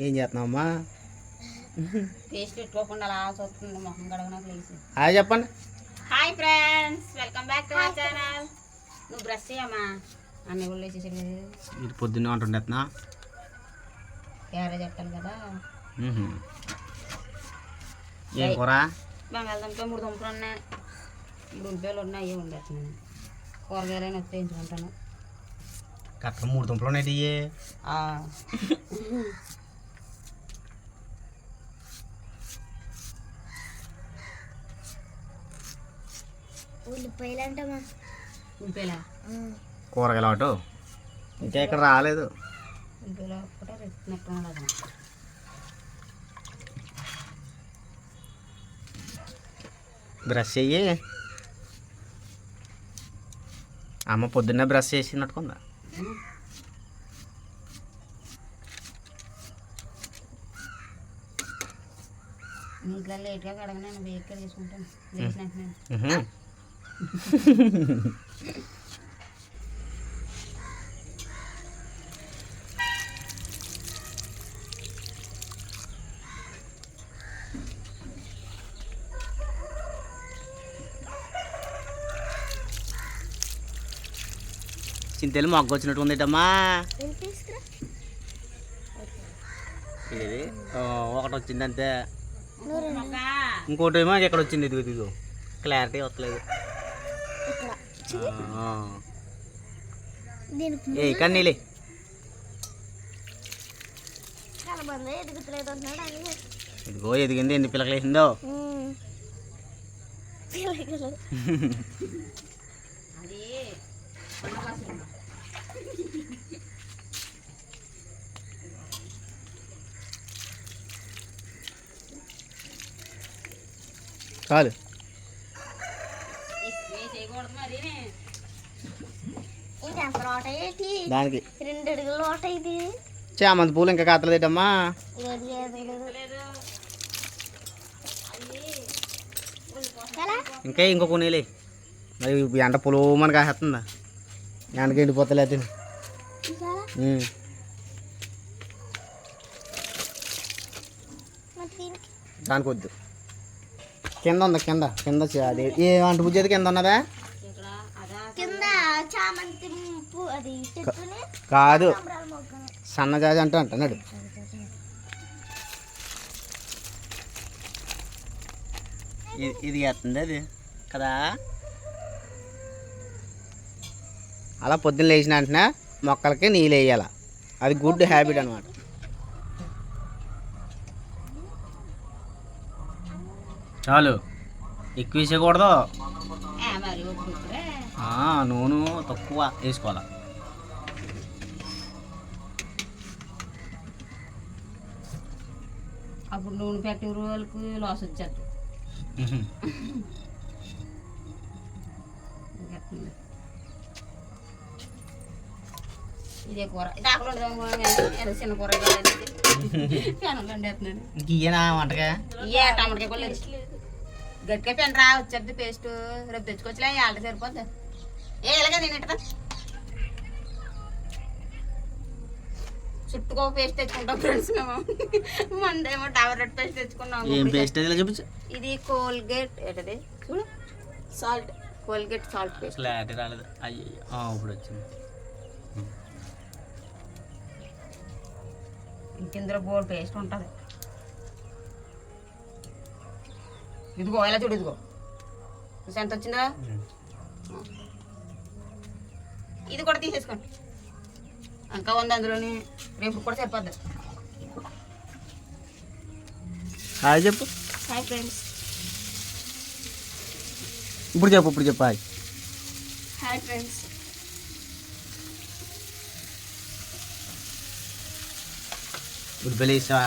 ఏం చేస్తున్నావమ్మా? పేస్ట్ పెట్టుకోకుండా అలా చూస్తుంది మొహం కడగనకు లేచి. హాయ్ చెప్పండి. Hi friends, welcome back to our channel. నువ్వు బ్రష్ చేయమ్మా. అన్నీ కూడా లేచేసాడు కదా. ఇది పొద్దున్నే వంటుండేస్తున్నా. క్యారేజ్ పెట్టాలి కదా. ఏం కూర? బంగాళదుంప 3 దుంపలు ఉన్నాయి, 3 ఉల్లిపాయలు ఉన్నాయి. అవి ఉండేస్తున్నాను. కూరగాయలైనా వస్తే ఎంచుకుంటాను. కరెక్ట్గా 3 దుంపలు ఉన్నాయి. ఉల్లిపాయలు అంటమ్మా. ఉల్లిపాయలా? కూరగాయలు అటు ఇంకా ఇక్కడ రాలేదు. ఉల్లిపాయలు కూడా నెట్టుకున్నాడు. బ్రష్ చెయ్యి. అమ్మ పొద్దున్నే బ్రష్ చేసినట్టుకుందా. ఇంట్లో లేట్గా కడగ నేను వేడిగా తీసుకుంటాను. లేచినట్టు చింతలు మొగ్గ వచ్చినట్టు ఉందేటమ్మా. ఇది ఒకటి వచ్చింది అంతే. ఇంకోటి ఏమో ఎక్కడ వచ్చింది. ఇదిగో క్లారిటీ వస్తలేదు. ఏ కన్నీలే ఇదిగో ఎదిగింది. ఎన్ని పిల్లకలు వేసిందో. చాలు. దానికి 2 అడుగుల లోట. ఇది చామంతి పూలు ఇంకా కాతలేదమ్మా. ఇంకా ఇంకో కొనేలే. మరి ఎండ పొలు మనకి కాసేస్తుందా? ఎండకి ఎండిపోతలే. దానికి వద్దు. కింద ఉందా? కింద కింద అది ఏ అంటు బుజ్జి అయితే కింద ఉన్నదా? కాదు, సన్నజాజి అంటూ అంటున్నాడు. ఇది వేస్తుంది అది కదా. అలా పొద్దున్న లేచిన వెంటనే మొక్కలకి నీళ్ళు వేయాల. అది గుడ్ హ్యాబిట్ అనమాట. చాలు, ఎక్కువ వేసేయకూడదు. నూనె తక్కువ వేసుకోవాలి. అప్పుడు నూనె పెట్టే రోజులకు లాస్ వచ్చేది. ఇదే కూర ఇది ఆకులు చిన్న కూర గీయనా వంటగా. ఇయ్యే టమాటకాయ కూడా గట్టిగా పెన్ రా వచ్చేది. పేస్ట్ రేపు తెచ్చుకోవచ్చులే. ఆల్రెడీ సరిపోద్ది. ఇలాగే నేను ఇట్లా చుట్టుకో పేస్ట్ తెచ్చుకుంటాం ఫ్రెండ్స్. మేము మందేమో డాబర్ రెడ్ పేస్ట్ తెచ్చుకున్నాం. ఏం పేస్ట్ అది చూపించు. ఇది కోల్గేట్ ఏంటది చూడు, salt. Colgate salt paste. Clarity రాలేదు. అయ్యో ఇప్పుడు వచ్చింది. ఇంకెందులో బోల్ పేస్ట్ ఉంటుంది. ఇదిగో ఎలా చూడు. ఇదిగో ఎంత వచ్చిందా. ఇది కూడా తీసేసుకోండి. ఇంకా ఉంది అందులోని. రేపు కూడా సరిపోద్ది. హాయ్ చెప్పు. Hi friends. ఇప్పుడు చెప్పు. Hi hi friends. ఇప్పుడు పెళ్ళిస్తావా?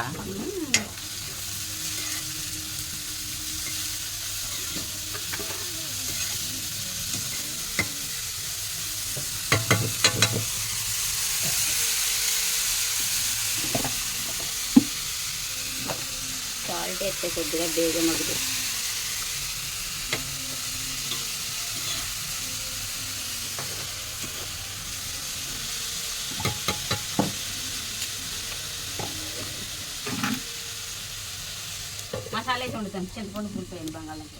సాల్ట్ వేస్తే కొద్దిగా బేగా మగ్గుతుంది. మసాలా వేసి వండుతాను. చింతపండు పులిపోయింది బంగాళదుంప.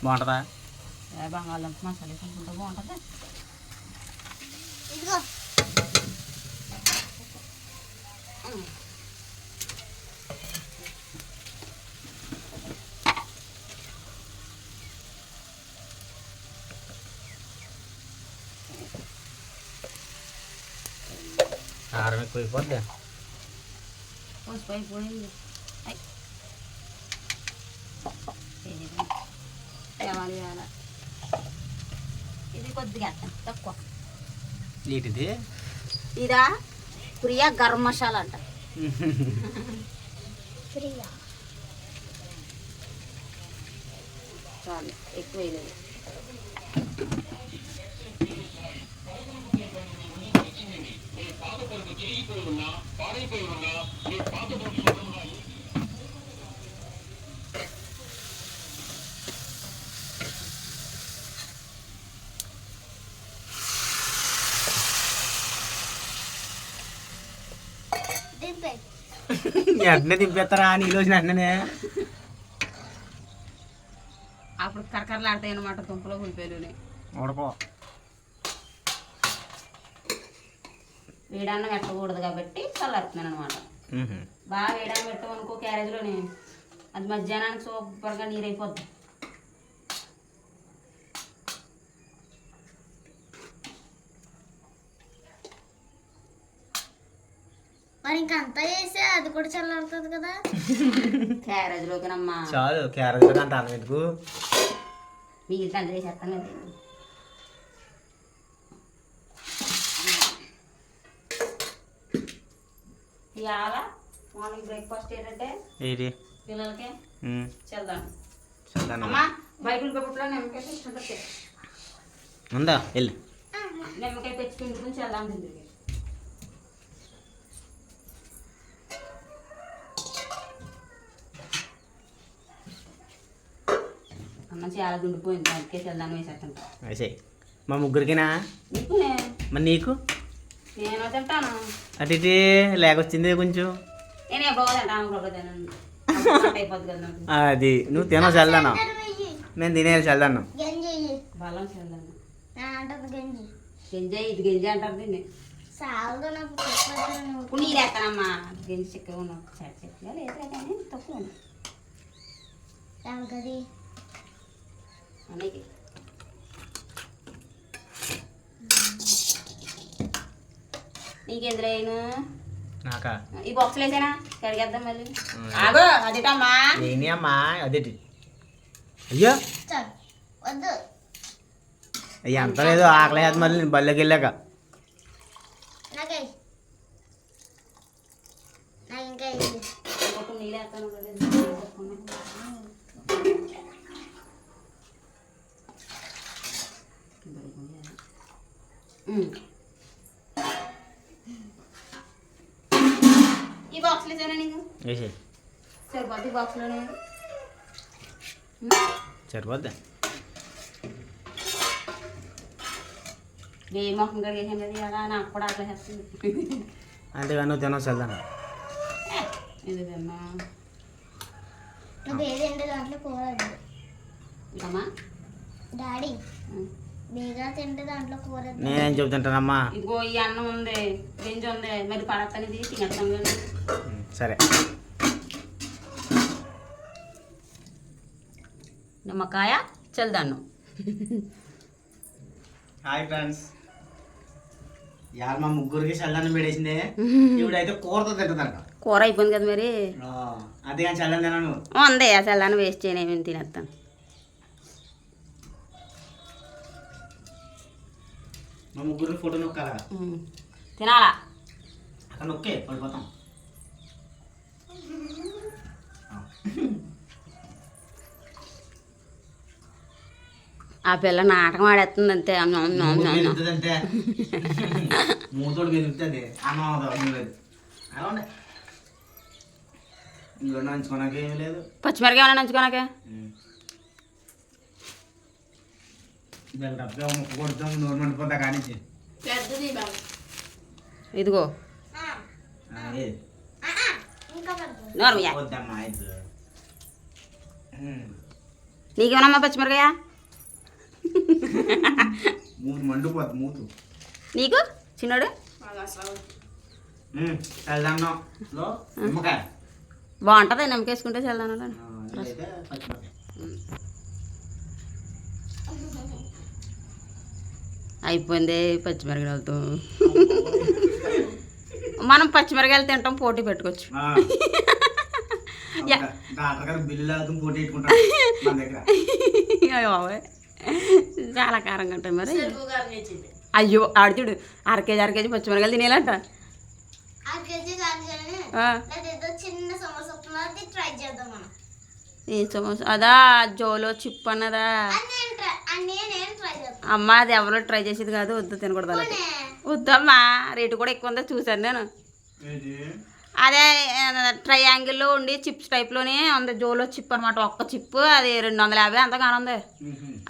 బాగుంటుందా? బంగాళదుంప మసాలా వేసి వండుకుంటే బాగుంటుంది. ఇదిగో కారం ఎక్కువ అయిపోద్ది. పసుపు అయిపోయింది. వేయాలి. ఇది కొద్దిగా తక్కువ. ఏంటిది? ఇదా ప్రియా గరం మసాలా అంట. ప్రియా చాలు, ఎక్కువ వేయలేదు. దింపే వెంటనే దింపేస్తారా నీళ్ళు వచ్చిన వెంటనే? అప్పుడు కరకరలు ఆడతాయి అన్నమాట దుంపలో ఉల్లిపాయలుని. ఉడకో. వేడన్నం పెట్టకూడదు కాబట్టి చల్లారుతున్నాను అనమాట. బాగా వేడన్నం పెట్టామనుకో క్యారేజ్లోని అది మధ్యాహ్నానికి సూపర్గా నీరైపోద్ది. మరి ఇంకంతా చేస్తే అది కూడా చల్లారుతుంది కదా. క్యారేజ్లోకినమ్మా చాలు క్యారెట్ అంత అన్నం ఎందుకు? మిగిలితే అందులో చేస్తాను కదా. ఇవాళ మార్నింగ్ బ్రేక్ఫాస్ట్ ఏంటంటే ఏంటి? పిల్లలకి చల్దాను. చల్దాను అమ్మా బైబిల్ పేపర్లో నిమ్మకాయ తెచ్చుకుంటే ఉందా? వెళ్ళి నిమ్మకాయ తెచ్చి పిండుకుని చల్దాం తింటుంది. అన్నం చాలా దుండిపోయింది, అందుకే చల్దాన్ని వేసేస్తుంటా. వేసేయి. మా ముగ్గురికినా? నీకునే మరి నీకు? నేను తింటాను. అటు ఇటు లేకొచ్చింది కొంచెం. నేను ఎప్పుడో తింటాను, ఎప్పుడో తినను. అయిపోద్ది కదా నాకు. అది నువ్వు తినవు చల్దాను, నేను తినేది చల్దాను. గంజి బలం చల్దాను. అంటది గంజి గింజ ఇది గింజ అంటారు దీన్ని. సాగుగా నాకు చెప్పదు. ఇప్పుడు నీరు వేస్తానమ్మా. గింజ చిక్కగా ఉన్న చెక్కగా లేదా కానీ తక్కువ ఉంది ఎవరికది అన్నయ్యకి. నీకెందులో అయినా నాకా? ఈ బాక్స్లో వేసానా కడిగేద్దాం మళ్ళీ. ఆగో అదేటమ్మా. ఏంటి అమ్మా? అదేటి? అయ్యో చాలు వద్దు. అయ్యి అంత లేదు, ఆకలి వేస్తుంది మళ్ళీ నేను బళ్ళకి వెళ్ళాక. నాకే నాకు ఇంకా ఇంకొక నీళ్ళు వేస్తాను కదా. ఈ బాక్స్లో వేసానా నీకు? వేసే సరిపోద్ది బాక్స్లోనే. సరిపోద్ది. ఏ మొహం కడిగేసాను కదా ఇలాగా, నాకు కూడా అట్లా చేస్తుంది. అంతేగా నువ్వు తినవు చల్దాను. ఎందుకమ్మా నువ్వు ఏదంటే దాంట్లో కూర వద్దు. ఇంకమ్మా డాడీ బేగా తింటే దాంట్లో కూర వద్దు. నేనేం చెబుతుంటానమ్మా? ఇదిగో ఈ అన్నం ఉంది, గింజ ఉంది, మరి పడతనేది తినేస్తాం కానీ. సరే. నిమ్మకాయ చల్దాను. హాయ్ ఫ్రెండ్స్, ఇవాళ మా ముగ్గురికి చల్దాన్ని పెడేసింది. ఇప్పుడైతే కూరతో తింటుందంట. కూర అయిపోయింది కదా మరి. అదే కానీ చల్లని తినను. ఉంది ఆ చల్లాన్ని వేస్ట్ చేయను, తినేస్తాను. మా ముగ్గురు ఫోటో నొక్కాల తినాలా? అక్కడ నొక్కే పడిపోతాం. ఆ పిల్ల నాటకం ఆడేస్తుంది అంతే. అంతే మూతోడు గెలుగుతుంది అన్నం అవుతుంది. అలా ఉండే ఇంట్లో నంచుకోనాక ఏమీ లేదు. పచ్చిమిరకాయ ఏమైనా నంచుకోనాకే. డబ్బుగా ముక్క కొడతాం, నోరు మండిపోతా కానీ ఇదిగో ఇంకా పడుతుంది. నోర్మయ్యా. వద్దమ్మా. నీకేమన్నా పచ్చిమిరకాయ మూడు మండిపోద్ది మూతు. నీకు చిన్నోడు చల్లన్నంలో నిమ్మకాయ. బాగుంటుంది నిమ్మకేసుకుంటే చల్దాను. ఇదైతే పచ్చిమిరకాయ. అయిపోయింది పచ్చిమిరకాయలతో. మనం పచ్చిమిరకాయలు తింటాం, పోటీ పెట్టుకోవచ్చు. డాక్టర్ గారు బిల్లు అవుతుంది పోటీ పెట్టుకుంటారు మన దగ్గర. చాలా కారంగా ఉంటాయి మరి. అయ్యో ఆడుచుడు అరకేజీ పచ్చిమిరకాయలు తినేయాలంట. ఏ సమోసా అదా జోలో చిప్ అన్నదా అమ్మ, అది ఎవరో ట్రై చేసేది కాదు, వద్దు తినకూడదు. అలా వద్దమ్మా, రేటు కూడా ఎక్కువ ఉందో చూసాను నేను. అదే ట్రయాంగిల్లో ఉండి చిప్స్ టైప్లోనే ఉంది, జోలో చిప్ అనమాట. ఒక్క చిప్ అది 250 అంతగానే ఉంది.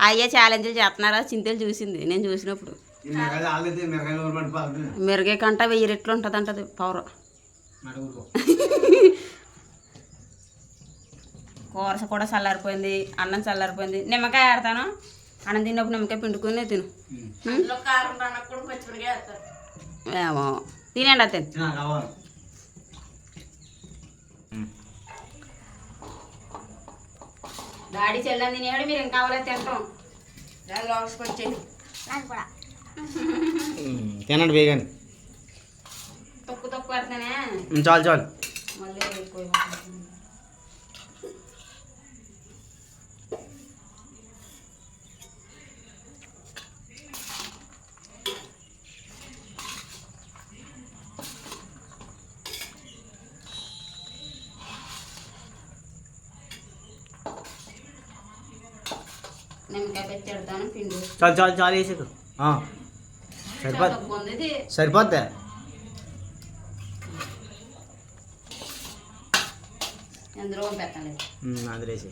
అయ్యే ఛాలెంజ్ చేస్తున్నారా చింతలు చూసింది నేను చూసినప్పుడు. మిరగే కంట 1000 రెట్లు ఉంటుంది అంటది పవర్. కూర కూడా చల్లారిపోయింది, అన్నం చల్లారిపోయింది. నిమ్మకాయ ఆడతాను, అన్నం తిన్నప్పుడు నిమ్మకాయ పిండుకుని తిను. ఏమో తినండి అతను. డాడీ చెల్లని తినేవాడు, మీరు ఇంకా కావాలో తింటాం. వచ్చేది తినండి వేగాని. తక్కువ పెడతానే చాలు చాలు. మళ్ళీ పోయి నిమ్మకాయ పెట్టి పెడతాను పిండి. చాలు చాలు చాలు వేసేది సరిపోద్ది సరిపోద్ది. అందులో పెట్టాలి అందులో వేసి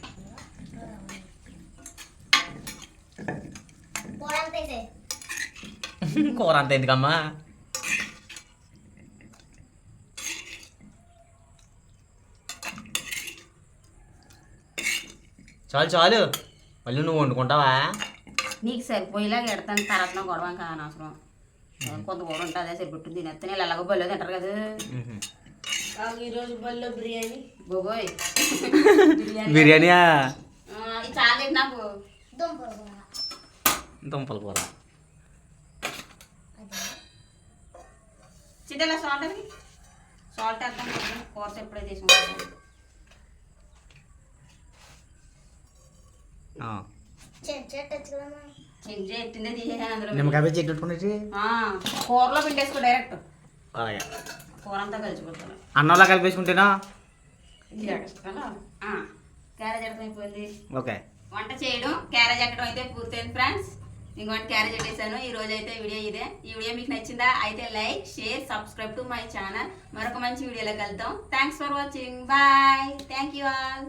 కూర అంత ఎందుకమ్మా. చాలు చాలు, మళ్ళీ నువ్వు వండుకుంటావా? నీకు సరిపోయేలాగా ఎడతాను, తర్వాత గొడవ కాని అవసరం. కొంత కూర ఉంటుంది, అదే సరిపెట్టు తినేస్తే నేను ఎలాగో బల్లో తింటారు కదా. ఈరోజు బల్లో బిర్యానీ బొగోయ్ బిర్యానీయా? ఇది చాలా నాకు దుంపల కూర. చిట్టలా సాల్ట్ అది సాల్ట్ వేద్దాం, కూర ఎప్పుడైతే తీసుకుంటాం. నిమ్మకాయ పెట్టి చెట్టుకునేసి కూరలో పిండేసుకో డైరెక్ట్. అలాగే కూర అంతా కలిసిపోతాను. అన్నంలో కలిపేసుకుంటేనా? క్యారేజ్ ఎట్టడం అయిపోయింది. ఓకే, వంట చేయడం క్యారేజ్ ఎట్టడం అయితే పూర్తయింది ఫ్రెండ్స్. ఇంకోటి క్యారేజ్ ఎట్టేసాను. ఈ రోజు అయితే వీడియో ఇదే. ఈ వీడియో మీకు నచ్చిందా అయితే like, share, subscribe to my channel. మరొక మంచి వీడియోలో కలుద్దాం. Thanks for watching. Bye. Thank you all.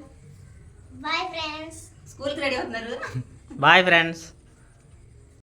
Bye friends. స్కూల్కి రెడీ అవుతున్నారు. Bye friends.